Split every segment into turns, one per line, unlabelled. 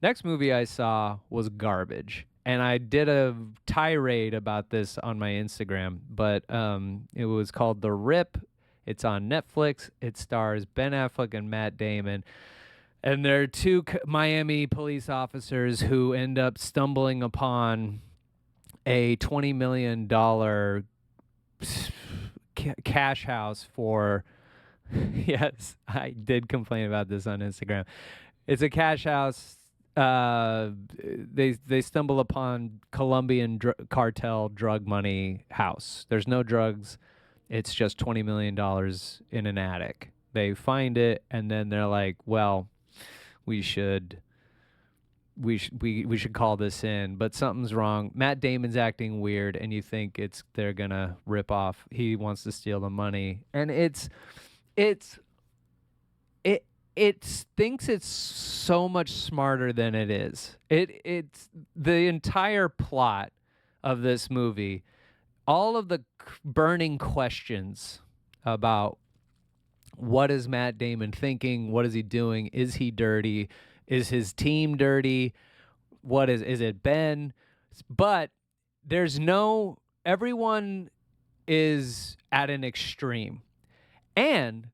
Next movie I saw was garbage. And I did a tirade about this on my Instagram, but it was called The Rip. It's on Netflix. It stars Ben Affleck and Matt Damon. And there are two Miami police officers who end up stumbling upon a $20 million cash house for. Yes, I did complain about this on Instagram. It's a cash house. They stumble upon Colombian cartel drug money house. There's no drugs. It's just $20 million in an attic. They find it, and then they're like, "Well, we should we should call this in, but something's wrong. Matt Damon's acting weird, and you think they're gonna rip off. He wants to steal the money, and it's it thinks it's so much smarter than it is. It's the entire plot of this movie, all of the burning questions about what is Matt Damon thinking, what is he doing, is he dirty, is his team dirty, what is it Ben? But there's no everyone is at an extreme. And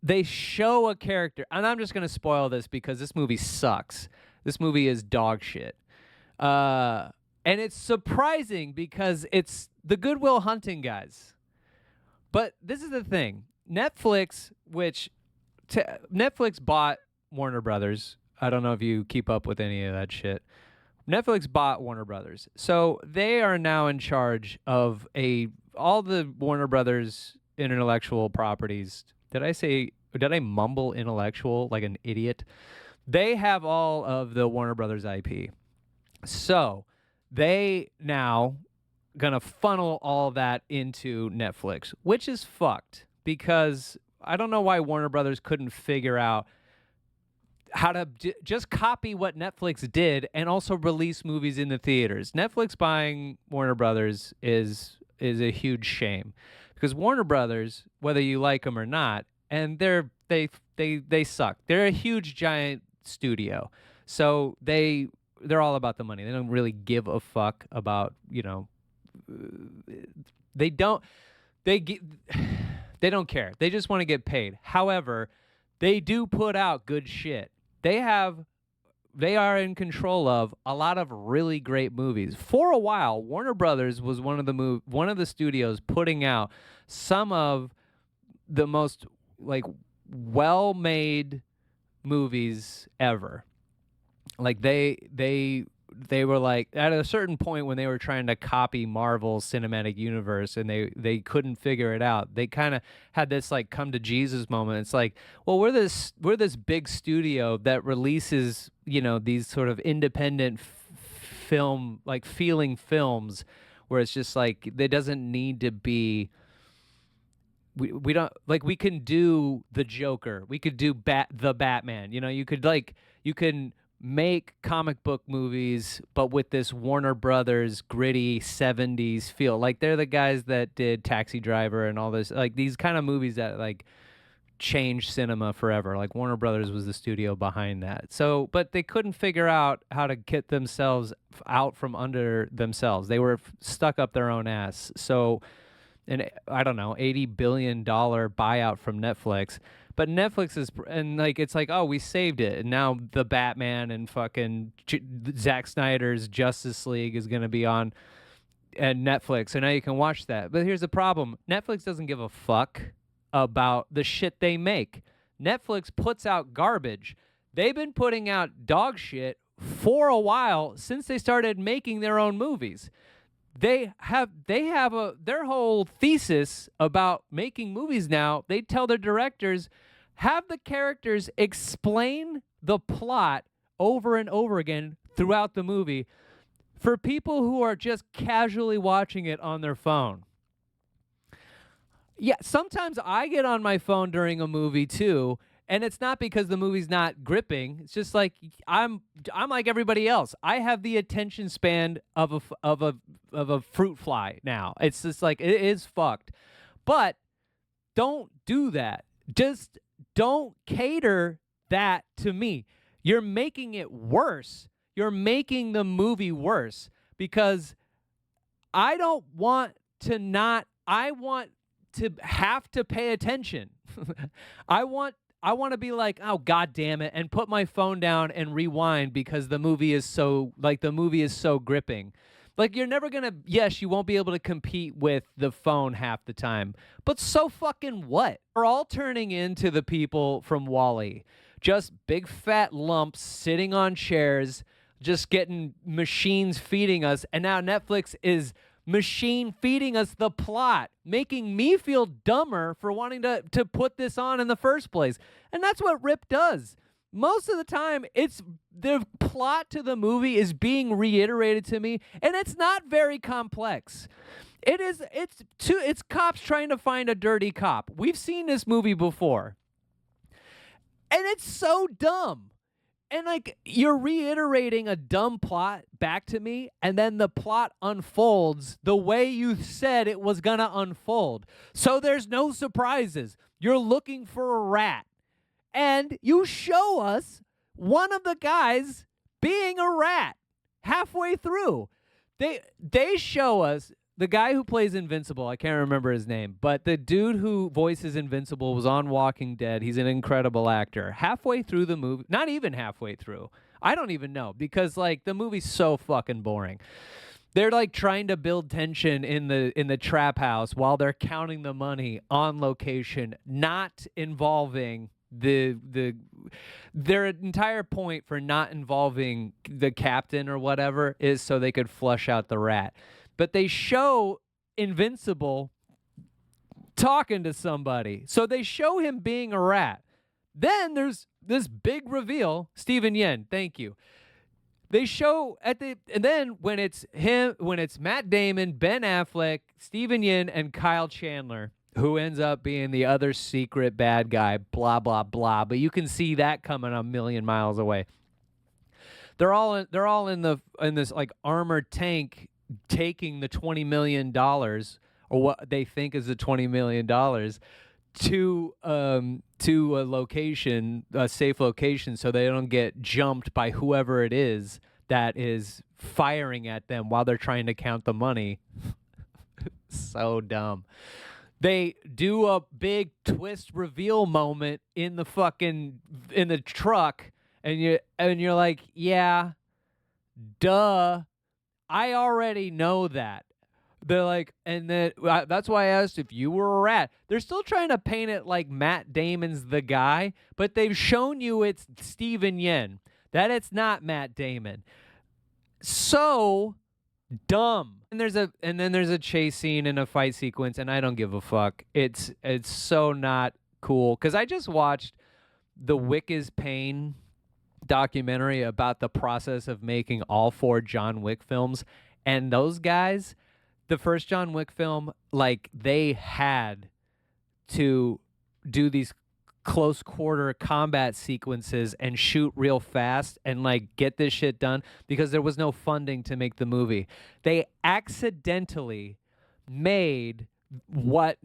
they show a character, and I'm just gonna spoil this because this movie sucks. This movie is dog shit, and it's surprising because it's the Good Will Hunting guys. But this is the thing: Netflix, Netflix bought Warner Brothers. I don't know if you keep up with any of that shit. Netflix bought Warner Brothers, so they are now in charge of all the Warner Brothers intellectual properties. Did I mumble intellectual like an idiot? They have all of the Warner Brothers IP. So they now gonna funnel all that into Netflix, which is fucked because I don't know why Warner Brothers couldn't figure out how to just copy what Netflix did and also release movies in the theaters. Netflix buying Warner Brothers is a huge shame. Because Warner Brothers, whether you like them or not, and they suck. They're a huge giant studio, so they're all about the money. They don't really give a fuck about they don't they they don't care. They just want to get paid. However, they do put out good shit. They are in control of a lot of really great movies. For a while, Warner Brothers was one of the studios putting out some of the most like well-made movies ever. Like they were like at a certain point when they were trying to copy Marvel's cinematic universe and they couldn't figure it out. They kind of had this like come to Jesus moment. It's like, well, we're this big studio that releases, these sort of independent film, like feeling films where it's just like there doesn't need to be we don't like we can do the Joker. We could do the Batman. You can make comic book movies, but with this Warner Brothers gritty 70s feel. Like they're the guys that did Taxi Driver and all this, like these kind of movies that like changed cinema forever. Like Warner Brothers was the studio behind that. So, but they couldn't figure out how to get themselves out from under themselves. They were stuck up their own ass. So, and I don't know, $80 billion buyout from Netflix. But Netflix is, and like, it's like, oh, we saved it. And now the Batman and fucking Zack Snyder's Justice League is going to be on Netflix. So now you can watch that. But here's the problem. Netflix doesn't give a fuck about the shit they make. Netflix puts out garbage. They've been putting out dog shit for a while since they started making their own movies. They have their whole thesis about making movies now. They tell their directors, have the characters explain the plot over and over again throughout the movie for people who are just casually watching it on their phone. Yeah, sometimes I get on my phone during a movie too, and it's not because the movie's not gripping. It's just like I'm like everybody else. I have the attention span of a fruit fly now. It's just like it is fucked. But don't do that. Just don't cater that to me. You're making it worse. You're making the movie worse because I don't want to not, I want to have to pay attention. I want to be like, oh god damn it, and put my phone down and rewind because the movie is so gripping. Like you're never gonna, yes, you won't be able to compete with the phone half the time, but so fucking what? We're all turning into the people from WALL-E, just big fat lumps sitting on chairs, just getting machines feeding us, and now Netflix is machine feeding us the plot, making me feel dumber for wanting to put this on in the first place. And that's what Rip does. Most of the time, it's the plot to the movie is being reiterated to me, and it's not very complex. It's cops trying to find a dirty cop. We've seen this movie before. And it's so dumb. And like you're reiterating a dumb plot back to me, and then the plot unfolds the way you said it was gonna unfold. So there's no surprises. You're looking for a rat. And you show us one of the guys being a rat halfway through. They show us the guy who plays Invincible. I can't remember his name, but the dude who voices Invincible was on Walking Dead. He's an incredible actor. Halfway through the movie, not even halfway through. I don't even know because like the movie's so fucking boring. They're like trying to build tension in the trap house while they're counting the money on location, not involving their entire point for not involving the captain or whatever is so they could flush out the rat. But they show Invincible talking to somebody. So they show him being a rat. Then there's this big reveal. Steven Yeun, thank you. They show and then when it's Matt Damon, Ben Affleck, Steven Yeun, and Kyle Chandler, who ends up being the other secret bad guy, blah, blah, blah. But you can see that coming a million miles away. They're all in this like armored tank taking the $20 million or what they think is the $20 million to a location, a safe location, so they don't get jumped by whoever it is that is firing at them while they're trying to count the money. So dumb. They do a big twist reveal moment in the truck, and you're like, yeah, duh. I already know that. They're like, and then that's why I asked if you were a rat. They're still trying to paint it like Matt Damon's the guy, but they've shown you it's Steven Yeun, that it's not Matt Damon. So dumb. And then there's a chase scene and a fight sequence, and I don't give a fuck. It's so not cool. Because I just watched the Wick is Pain documentary about the process of making all 4 John Wick films, and those guys, the first John Wick film, like they had to do these close quarter combat sequences and shoot real fast and like get this shit done because there was no funding to make the movie. They accidentally made what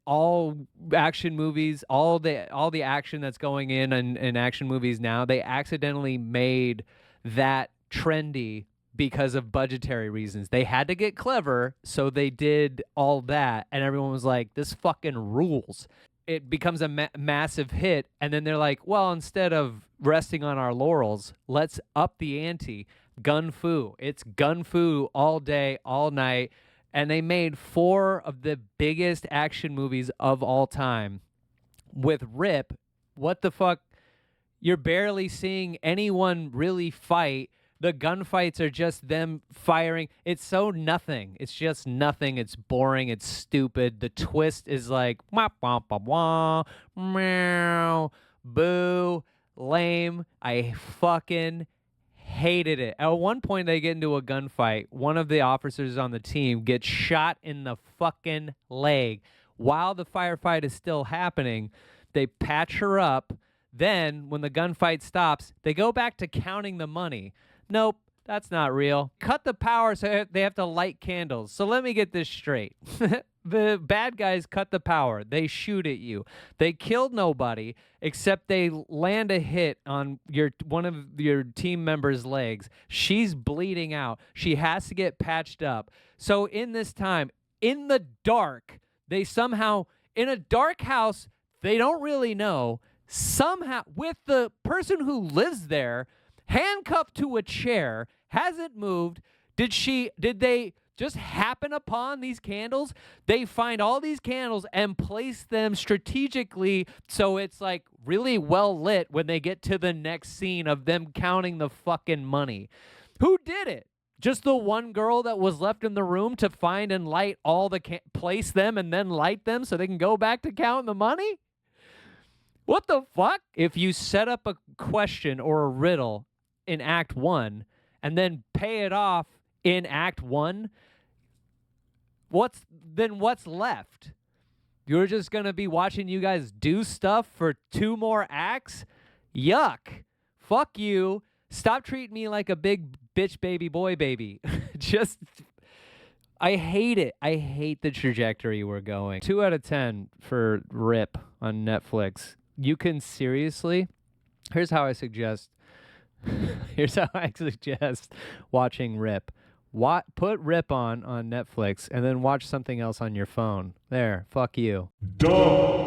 all action movies, all the action that's going in action movies now, they accidentally made that trendy because of budgetary reasons. They had to get clever, so they did all that, and everyone was like, this fucking rules. It becomes a massive hit, and then they're like, well, instead of resting on our laurels, let's up the ante. Gun fu. It's gun fu all day, all night. And they made 4 of the biggest action movies of all time. With Rip, what the fuck? You're barely seeing anyone really fight. The gunfights are just them firing. It's so nothing. It's just nothing. It's boring. It's stupid. The twist is like, wah, wah, wah, wah, meow, boo, lame. I fucking hated it. At one point, they get into a gunfight. One of the officers on the team gets shot in the fucking leg. While the firefight is still happening, they patch her up. Then, when the gunfight stops, they go back to counting the money. Nope, that's not real. Cut the power so they have to light candles. So let me get this straight. the bad guys cut the power. They shoot at you. They killed nobody except they land a hit on one of your team members' legs. She's bleeding out. She has to get patched up. So in this time, in the dark, they somehow, in a dark house, they don't really know, somehow, with the person who lives there, handcuffed to a chair, hasn't moved. Did they just happen upon these candles? They find all these candles and place them strategically so it's like really well lit when they get to the next scene of them counting the fucking money. Who did it? Just the one girl that was left in the room to find and light all the place them and then light them so they can go back to counting the money? What the fuck? If you set up a question or a riddle in Act 1 and then pay it off in Act 1, what's left? You're just going to be watching you guys do stuff for 2 more acts? Yuck. Fuck you. Stop treating me like a big bitch baby boy baby. I hate it. I hate the trajectory we're going. 2 out of 10 for Rip on Netflix. You can seriously, here's how I suggest watching Rip. Put Rip on Netflix and then watch something else on your phone. There, fuck you. Duh.